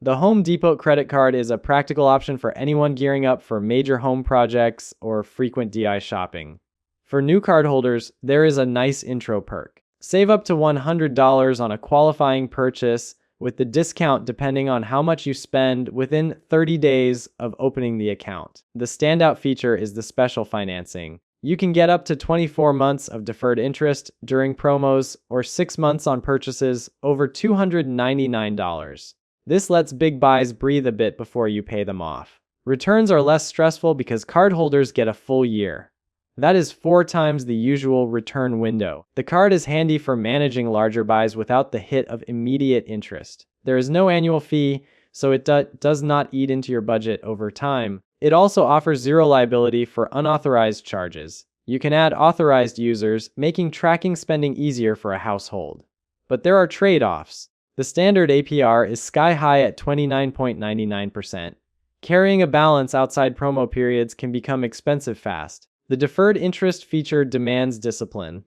The Home Depot credit card is a practical option for anyone gearing up for major home projects or frequent DI shopping. For new cardholders, there is a nice intro perk. Save up to $100 on a qualifying purchase, with the discount depending on how much you spend within 30 days of opening the account. The standout feature is the special financing. You can get up to 24 months of deferred interest during promos or 6 months on purchases over $299. This lets big buys breathe a bit before you pay them off. Returns are less stressful because cardholders get a full year. That is 4 times the usual return window. The card is handy for managing larger buys without the hit of immediate interest. There is no annual fee, so it does not eat into your budget over time. It also offers zero liability for unauthorized charges. You can add authorized users, making tracking spending easier for a household. But there are trade-offs. The standard APR is sky-high at 29.99%. Carrying a balance outside promo periods can become expensive fast. The deferred interest feature demands discipline.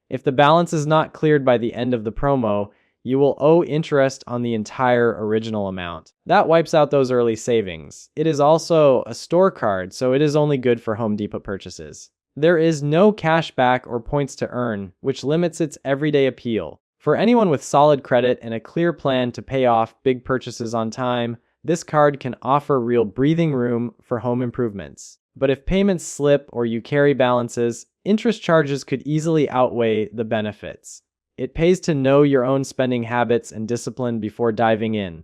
If the balance is not cleared by the end of the promo, you will owe interest on the entire original amount. That wipes out those early savings. It is also a store card, so it is only good for Home Depot purchases. There is no cash back or points to earn, which limits its everyday appeal. For anyone with solid credit and a clear plan to pay off big purchases on time, this card can offer real breathing room for home improvements. But if payments slip or you carry balances, interest charges could easily outweigh the benefits. It pays to know your own spending habits and discipline before diving in.